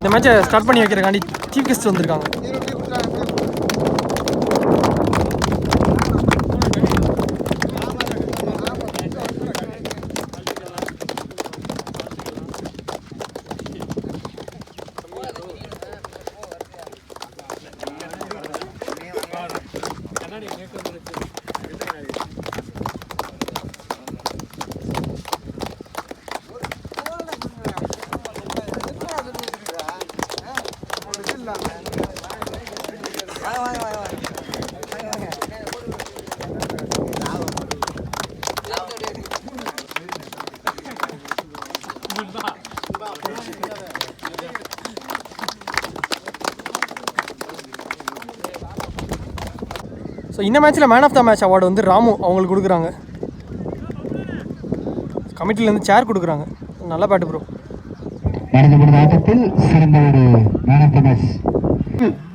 இந்த மேட்சை ஸ்டார்ட் பண்ணி வைக்கிறக்காண்டி சீஃப் கெஸ்ட் வந்திருக்காங்க. ஸோ இந்த மேட்ச்சில் man of the match award வந்து ராமு அவங்களுக்கு கொடுக்குறாங்க. கமிட்டிலேருந்து சேர் கொடுக்குறாங்க. நல்லா பேட்டு ப்ரோ.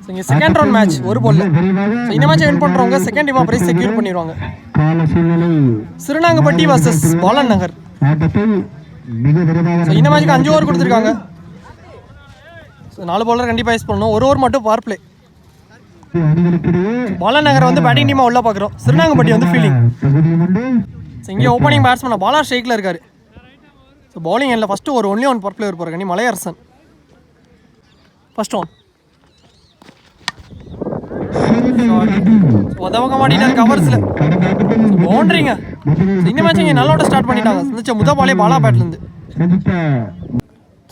ஸோ இங்கே செகண்ட் ரவுண்ட் மேட்ச் ஒரு பால். ஸோ இந்த மேட்சை வின் பண்ணுறவங்க செகண்ட் டீமாக ப்ரைஸ் செக்யூர் பண்ணிடுவாங்க. சிறுநாங்கப்பட்டி வர்சஸ் பாலன் நகர். ஸோ இந்த மேட்ச்சுக்கு 5 ஓவர் கொடுத்துருக்காங்க. ஸோ 4 பாலர் கண்டிப்பாக யூஸ் பண்ணணும். 1 ஓவர் மட்டும் பவர் பிளே. பாலன் நகர் வந்து பேட்டிங் டீமாக உள்ள பார்க்குறோம். சிறுநாங்கப்பட்டி வந்து ஃபீல்டிங். ஸோ இங்கே ஓப்பனிங் பேட்ஸ்மேன் பாலா ஷேக்கில் இருக்கார். ஸோ பவுலிங் எண்ணில் ஃபஸ்ட்டு ஒரு ஒன்லி ஒன் பவர் பிளேயர் போகிறாங்க. நீ மலையரசன் ஃபஸ்ட் ஒன் உதவங்க மாட்டிட்டார் கவர்ஸில் பவுண்டரிங்க. இந்த மேட்ச் இங்கே நல்லோட ஸ்டார்ட் பண்ணிட்டாங்க. இருந்துச்சு முதல் பாலே பாலா பேட்லேருந்து.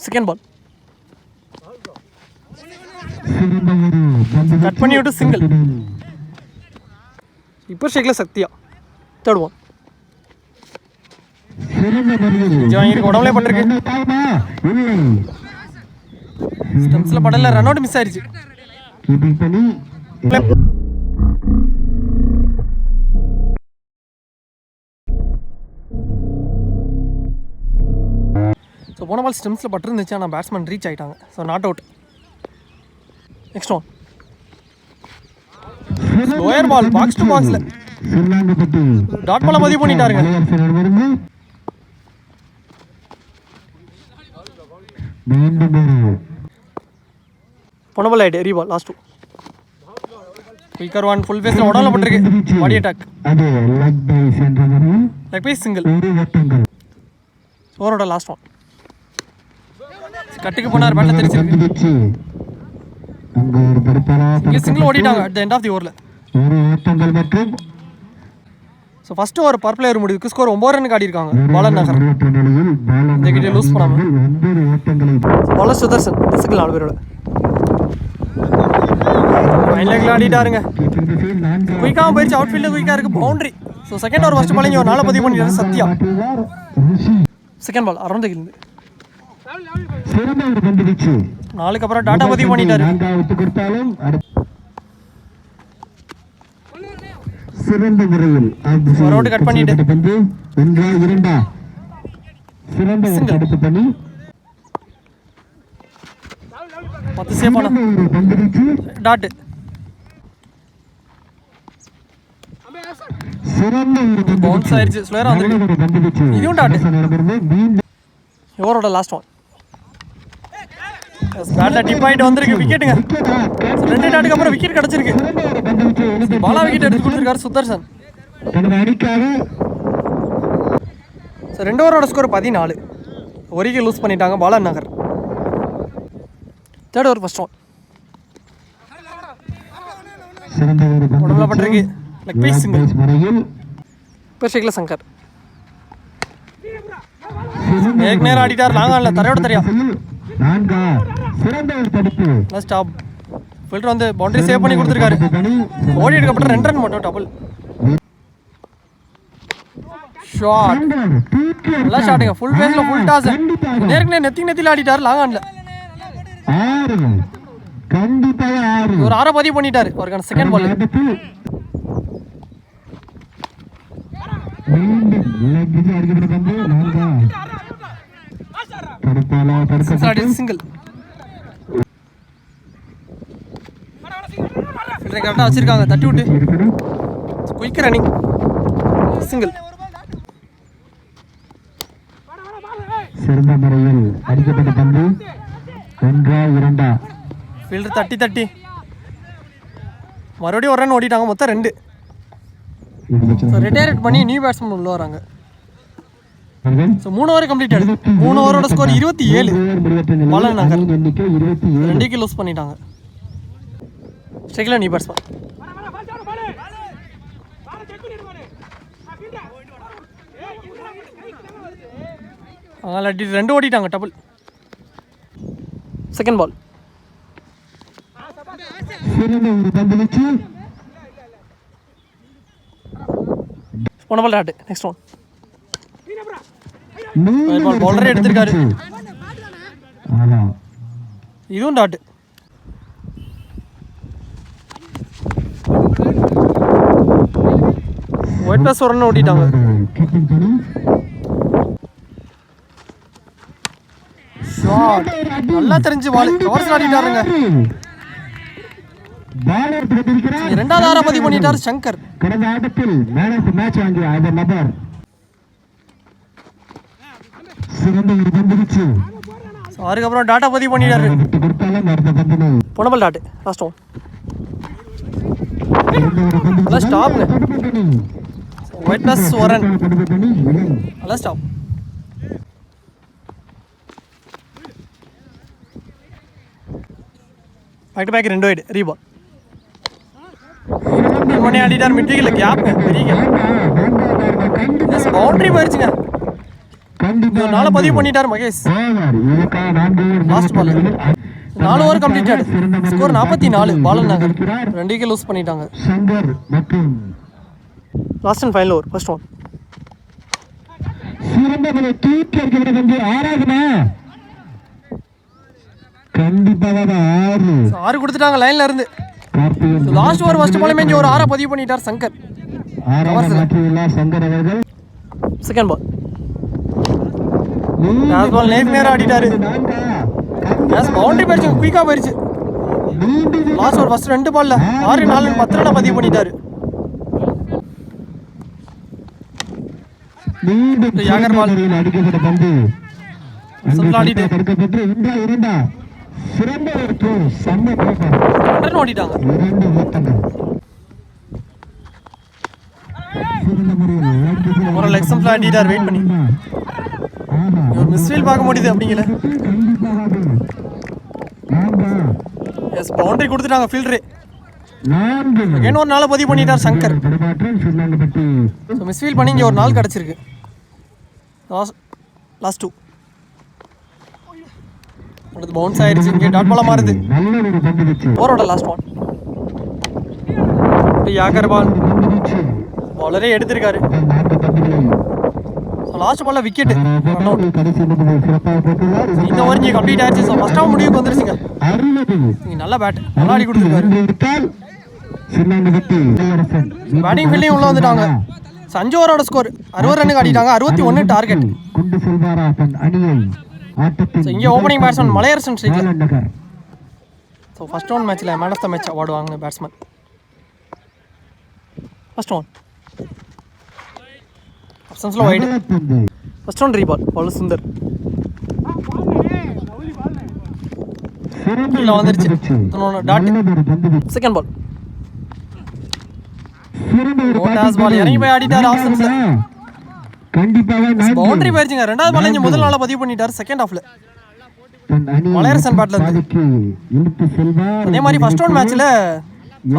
செகண்ட் பால் கட் பண்ணி விட்டு சிங்கிள். இப்போ ஷேக்கில் சக்தியா தேர்ட் ஒன் வாங்கியிருக்கு. உடம்புலே பட்டிருக்கு. ஸ்டம்ப்ஸில் படல ரன் அவுட் மிஸ் ஆயிடுச்சு. ஸோ போன பால் ஸ்டெம்ஸில் பட்டிருந்துச்சு. ஆனால் பேட்ஸ்மேன் ரீச் ஆகிட்டாங்க. So not out. Next one lower ball box to பாக்ஸில் டாட் பாலை பதிவு பண்ணிட்டாருங்க. போன பால் ஆகிட்டு reball last two quicker one full ஃபேஸில் உடம்புல பட்டிருக்கு. Body attack leg piece single. ஓவரோட லாஸ்ட் ஒன் கட்டுக்கு போனார். பேட்டில் தெரிச்சிருக்கு. இங்கே சிங்கிள் ஓடிட்டாங்க at the end of the ஓவரில். ஸோ ஃபஸ்ட்டு ஒரு பவர் பிளேயர் முடிவுக்கு ஸ்கோர் 9 ரன் ஆடிருக்காங்க பாலன் நகர். இந்த கிட்டே லூஸ் பண்ணாமல் பாலர் சுதர்சன் சிங்கிள் 4 பேரோட ஃபைனல் ஆடிட்டாருங்க. குயிக்காக போயிடுச்சு. அவுட் ஃபீல்டு குயிக்காக இருக்குது. Boundary. So second over first ball இங்கே ஒரு 4 பதிவு பண்ணிட்டாரு சத்யா. செகண்ட் பால் அரௌண்ட் இருந்து 4க்கு அப்புறம் டாட்டா பதிவு பண்ணிட்டாரு. ரவுண்ட் கட் பண்ணிட்டு 10 சேவ் பண்ண டாட். பவுன்ஸ் ஆயிடுச்சு. ஸ்லோயரா வந்திருக்கு. இதுவும் டாட். ஓவரோட லாஸ்ட் ஒன் பேட்ல டிப் ஆயிட்டு வந்திருக்கு. விக்கெட்டுங்க. 2 டாட்டுக்கு அப்புறம் விக்கெட் கிடச்சிருக்கு. பாலா விக்கெட் எடுத்து கொடுத்துருக்காரு சுதர்சன். So 2 ஓவரோட score 14. ஒரு விக்கெட் லூஸ் பண்ணிட்டாங்க பாலன் நகர். தேர்ட் ஓவர் ஃபர்ஸ்ட் ஒன் உடம்புல பட்டிருக்கு. Leg piece single. இப்போ ஷேக்கில் சங்கர் நேரம் ஆடிட்டார். லாங் ஆன்ல தரையோட தெரியா ஸ்டாப். ஃபில்டர் வந்து பவுண்டரி சேவ் பண்ணி கொடுத்துருக்காரு. ஓடி எடுக்கப்பட்ட 2 ரன் மட்டும் டபுள் ஷாட். நல்லா ஷாட்டுங்க. ஃபுல் ஃபேஸில் ஃபுல் டாஸ். நேருக்கு நெத்தியில் ஆடிட்டார் லாங் ஆன்ல. ஒரு 6 பதிவு பண்ணிட்டாரு அவருக்கான செகண்ட் பால். சிங்கிள். கரெக்டாக வச்சிருக்காங்க. தட்டி விட்டு குயிக் ரன்னிங் சிங்கிள். சிறந்த முறையில் அடிக்கப்பட்ட பந்து ஃபீல்டர் தட்டி மறுபடியும் ஒரு ரன் ஓடிட்டாங்க. மொத்தம் 2. ஸோ ரிட்டையர்ட் பண்ணி நியூ பேட்ஸ்மேன் உள்ள வராங்க. ஸோ 3 ஓவர் கம்ப்ளீட் ஆகுது. 3 ஓவரோட score 27. Balan Nagar 2 wicket loose பண்ணிட்டாங்க. ஸ்ட்ரைக்கில் நியூ பேட்ஸ்மேன். அதனால் 2 ஓடிட்டாங்க. டபுள். Second ball. போன பால் டாட். Next one. பவுலரே எடுத்திருக்காரு. இதுவும் டாட். ஒயிட் பிளஸ் ஒரு ரன் ஓட்டிட்டாங்க. நல்லா தெரிஞ்சு பால் கவர்ஸ் ஆடிட்டாருங்க. இரண்டாவது ஆரா பதிவு பண்ணிட்டார் சங்கர். கடந்த ஆட்டத்தில் மேன் ஆஃப் தி மேட்ச் வாங்கிய அவர் நபர். சிறந்த ஒரு பந்து வீச்சு. அதுக்கப்புறம் டாட்டா பதிவு பண்ணிட்டாரு. பொனபல் dot. Last one. Stop. Wide plus ஒரு ரன். நல்லா stop. Back to back 2 wide. Reball. Mani ஆடிட்டார். மிட் விக்கெட்ல கேப்ங்க. பெரிய கேப். பவுண்டரி போயிருச்சுங்க. நாலு பதிவு பண்ணிட்டார் Mahesh. Last ball. 4 over complete ஆடு. Score 44. Balan Nagar 2 wicket loose பண்ணிட்டாங்க. Last and final over. First one. ஆறு கொடுத்துட்டாங்க லைன்ல இருந்து. லாஸ்ட் ஓவர் ஃபர்ஸ்ட் பால் மேஞ்சி ஒரு 6 பதிவு பண்ணிட்டார் சங்கர். செகண்ட் பால். லாஸ்ட் பால் நேரா ஆடிட்டாரு. பவுண்டரி போயிடுச்சு. குயிக்கா போயிடுச்சு. லாஸ்ட் ஓவர் ஃபர்ஸ்ட் 2 பால்ல 6, 4, 10 ரன் பதிவு பண்ணிட்டாரு. யாகர் பால் அடிக்கப்பட்ட பந்து சிறந்த ஒரு த்ரோ. செம்ம ரன் ஓடிட்டாங்க. ஒரு லெக் ஸ்டம்ப்ல ஆடிட்டார். வெயிட் பண்ணி ஒரு மிஸ்ஃபீல் பார்க்க முடியுது அப்படிங்கல. எஸ் பவுண்டரி கொடுத்துட்டாங்க ஃபீல்டரே. அகைன் ஒரு 4 பதிவு பண்ணிட்டார் சங்கர். ஸோ மிஸ்ஃபீல் பண்ணி இங்கே ஒரு 4 கிடச்சிருக்கு. லாஸ்ட் 2. அடுத்து பவுன்ஸ் ஆயிடுச்சு. இங்கே டாட் பாலா மாறுது. ஓவரோட லாஸ்ட் ஒன். யாகர் பால் பாலரே எடுத்திருக்காரு. லாஸ்ட் பால்ல விக்கெட். இந்த ஓவர் இங்கே கம்ப்ளீட் ஆயிடுச்சு. ஸோ ஃபர்ஸ்ட் ஆஃப் முடிவுக்கு வந்துருச்சுங்க. இங்கே நல்ல பேட் நல்லா ஆடி கொடுத்துருக்காரு. பேட்டிங் ஃபீல்டிங் உள்ள வந்துட்டாங்க. 5 ஓவரோட ஸ்கோர் 60 ரன்னுக்கு ஆடிட்டாங்க. 61 டார்கெட். ஸோ இங்கே ஓப்பனிங் பேட்ஸ்மேன் மலையரசன் ஸ்ட்ரைக்ல. ஸோ ஃபர்ஸ்ட் ஒன் மேட்ச்சில் man of the match award வாங்கின பேட்ஸ்மேன். First one. ஆப்ஷன்ஸில் wide. First one reball. Ball Sundar கீழே வந்துருச்சு. டாட். Second ball. பால் இறங்கி போய் ஆடிட்டார். ஆப்ஷன்ஸ்ல பவுண்டரி போயிருச்சுங்க. 2வது பால் இங்கே முதல் நாள பதிவு பண்ணிட்டார் செகண்ட் ஹாஃப்ல. மலையரசன் பேட்ல இருந்து. அதே மாதிரி ஃபர்ஸ்ட் ஒன் மேட்ச்ல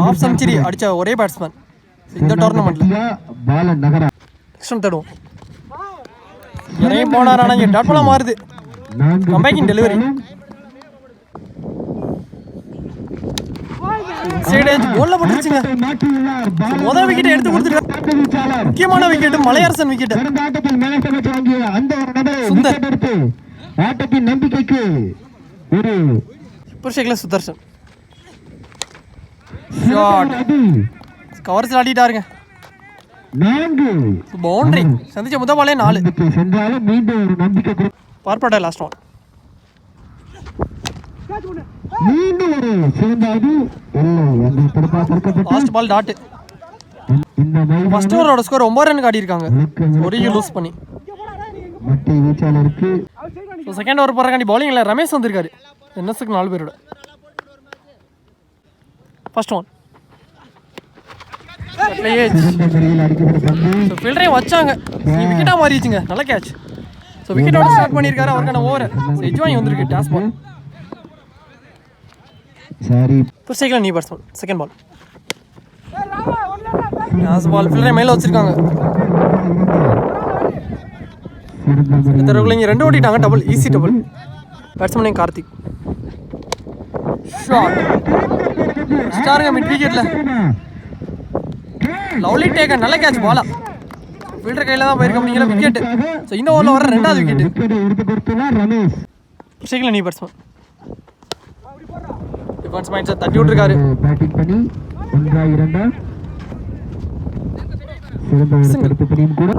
ஹாஃப் செஞ்சுரி அடிச்ச ஒரே பேட்ஸ்மேன் இந்த டோர்னமெண்ட்ல. Next one third one. இறங்கி போனார். ஆனால் இங்கே டாட் பாலா மாறுது. Comebacking delivery. கோல்ல போட்டுருச்சுங்க. முதல் விக்கெட் எடுத்து கொடுத்துட்டு முக்கியமான விக்கெட் மலையரசன் விக்கெட். சுந்தர் ஆட்டத்தின் நம்பிக்கைக்கு ஒரு சூப்பர் சுதர்ஷன் கவர்ஸ் ஆடிட்டாருங்க. பவுண்டரி சந்திச்ச முதல் பாலே 4 சென்றாலும் மீண்டும் ஒரு நம்பிக்கை பார்ப்பட. Last one. மீண்டும் ஒரு சிறந்தாது. Last ball dot. ஃபர்ஸ்ட் ஓவரோட ஸ்கோர் 9 ரன் ஆடி இருக்காங்க. ஒரு லூஸ் பண்ணி. மட்டை வீச்சாளருக்கு செகண்ட் ஓவர் போறக்காண்டி பவுலிங்ல ரமேஷ் வந்திருக்காரு. என்எஸ்க்கு 4 பேரோட ஃபர்ஸ்ட் ஒன் ஃபீல்டரையும் வச்சாங்க விக்கெட்டாக மாறிடுச்சுங்க. நல்ல கேட்ச். ஸோ விக்கெட்டோட ஸ்டார்ட் பண்ணியிருக்காரு. அவருக்கான ஓவர் எஜ்வானி வந்திருக்கு. டாஸ் பால் சரி புஷேக்கில் நீ batsman. Second ball toss ball ஃபீல்டரை மேலே வச்சிருக்காங்க. இந்த தடவை இங்கே 2 ஓட்டிட்டாங்க. Double easy double. Batsman Karthik shot ஸ்டாருங்க மிட் விக்கெட்டில் லவ்லி டேக்கன். நல்ல கேட்ச். பாலா ஃபீல்டர் கையில் தான் போயிருக்க அப்படிங்கிற விக்கெட். ஸோ இந்த ஓவரில் வர 2வது விக்கெட். புஷேக்கில் நீ பேட்ஸ்மேன். டிஃபென்ஸ் மைண்ட் செட் தட்டி விட்டுருக்காரு. பேட்டிங் பண்ணி 1-2 சிறந்த ஒரு தடுப்பு பணியும் கூட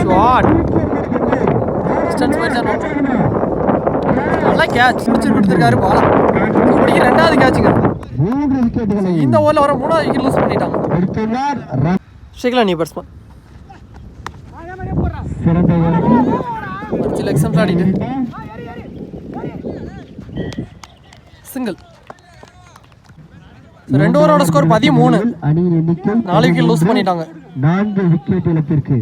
ஷாட் டிஸ்டன்ஸ் போயிடுச்சு. நல்ல கேட்ச் பிடிச்சி கொடுத்துருக்காரு. பாலா பிடிக்க 2வது கேட்சுங்க. 3 விக்கெட்டுகளை இந்த ஓவரில் வர 3வது விக்கெட் லூஸ் பண்ணிட்டாங்க. எடுத்துள்ளார். புஷேக்கில் நீ பேட்ஸ்மேன். சிறந்த சில எக்ஸாம்ஸ் ஆடிட்டு சிங்கிள். 2 ஓவரோட ஸ்கோர் 13. அணியின் எண்ணிக்கை 4 விக்கெட் லூஸ் பண்ணிட்டாங்க. 4 விக்கெட் இழப்பிற்கு.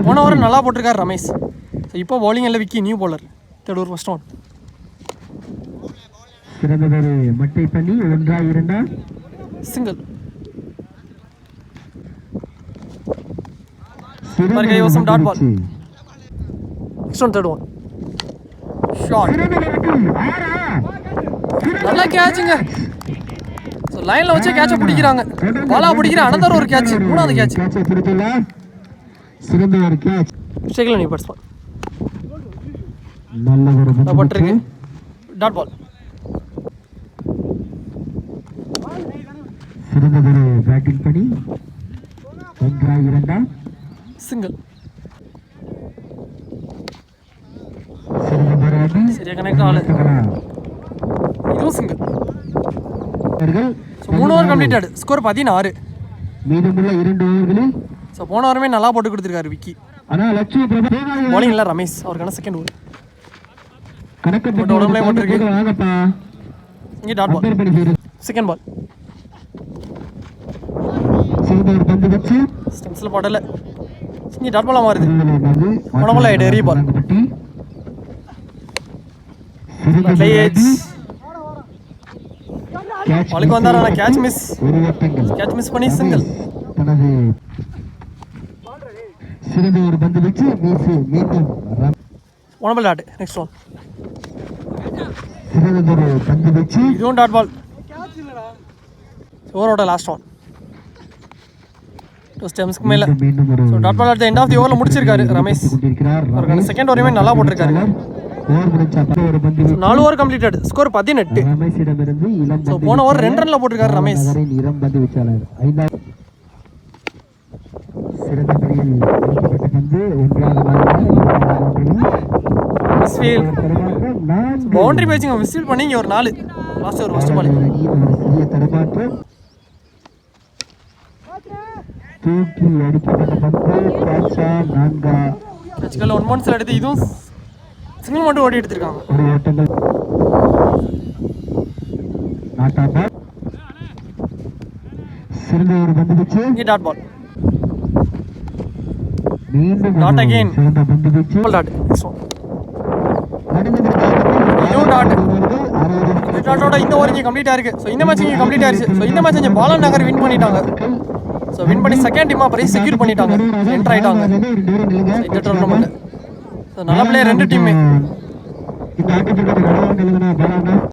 போன ஓவர் நல்லா போட்டிருக்காரு ரமேஷ். ஸோ இப்போ பவுலிங் எல்லாம் Vicky new bowler. Third over first one சிறந்ததொரு மட்டை பண்ணி 1-2 சிங்கிள். கைவசம் dot ball. Next one third one shot. நல்ல கேட்சுங்க. ஸோ லைனில் வச்சு கேட்சை பிடிக்கிறாங்க. பாலா பிடிக்கிற அனந்தர் ஒரு கேட்ச். 3வது கேட்ச். சிறந்த ஒரு கேட்ச். புஷேக்கில் நீ பேட்ஸ்மேன். நல்ல ஒரு பட்டிருக்கு. Dot ball. சிறந்ததொரு பேட்டிங் பண்ணி 1-2 சிங்கிள். சிறந்ததொரு அணி சரியா கனெக்ட் ஆகல. இதுவும் single. So 3 over completed. Score 16. மீதமுள்ள 2 ஓவர்களில் ஸோ போன வாரமே நல்லா போட்டு கொடுத்துருக்காரு விக்கி. ஆனால் லட்சுமி பிரபா பவுலிங் இல்லை ரமேஷ். அவருக்கான செகண்ட் ஓவர் கணக்கு உடம்புல போட்டிருக்கு. வாங்கப்பா இங்கே டாட் பால். அம்பேர் பண்ணி செய்யுது. செகண்ட் பால் சிறந்த ஒரு பந்து வச்சு ஸ்டெம்ஸில் போடல. இங்கே டாட் பாலாக மாறுது. உடம்புல எரி பால். பாலுக்கு வந்தார். ஆனால் கேட்ச் மிஸ். கேட்ச் மிஸ் பண்ணி சிங்கிள். தனது சிறந்த ஒரு பந்து வச்சு மீண்டும் உடம்புல டாட். நெக்ஸ்ட் ஒன் சிறந்த ஒரு பந்து வச்சு இதுவும் டாட் பால். ஓவரோட லாஸ்ட் ஒன் 2 ஸ்டெம்ஸ்க்கு மேலே. மீண்டும் ஒரு so dot ball at end of the ஓவரில் முடிச்சிருக்காரு ரமேஷ். கொண்டிருக்கிறார். அவருக்கான செகண்ட் ஓவரையுமே நல்லா போட்டிருக்காரு. ஓவர் முடிச்சா ஒரு பந்து 4 ஓவர் கம்ப்ளீட்டட். ஸ்கோர் 18. ரமேஷிடமிருந்து இளம் ஸோ போன ஓவர் 2 ரன்ல போட்டிருக்காரு ரமேஷ். இளம் பந்து வீச்சாளர் 5வது சிறந்த முறையில் அளிக்கப்பட்ட பந்து 1வது மிஸ்ஃபீல் பவுண்டரி பேச்சிங்க. மிஸ்ஃபீல் பண்ணி இங்கே ஒரு 4 லாஸ்ட் ஒரு ஃபர்ஸ்ட் பால். சிறிய தடுமாற்றம் தூக்கி அடிக்கப்பட்ட பந்து கேட்சா 4 கேட்ச்கள் 1 மந்த்ஸில் எடுத்து இதுவும் சிங்கிள் மட்டும் ஓடி எடுத்திருக்காங்க. ஒரு ஓட்டங்கள் நாட்டாபா சிறந்த ஒரு பந்து வச்சு இங்கே டாட் பால். மீண்டும் டாட் அகைன். சிறந்த பந்து வச்சு டாட். இதுவும் டாட். இந்த டாட்டோட இந்த ஓவர் இங்கே கம்ப்ளீட் ஆயிருக்கு. ஸோ இந்த மேட்ச் இங்கே கம்ப்ளீட் ஆயிருச்சு. ஸோ இந்த மேட்ச் இங்கே பாலன் நகர் வின் பண்ணிட்டாங்க. ஸோ வின் பண்ணி செகண்ட் டீமாக பிரைஸ் செக்யூர் பண்ணிட்டாங்க. என்டர் ஆகிட்டாங்க இந்த டோர்னமெண்ட். ஸோ நல்ல பிளேயர் 2 டீமே. இந்த ஆட்டத்திற்கு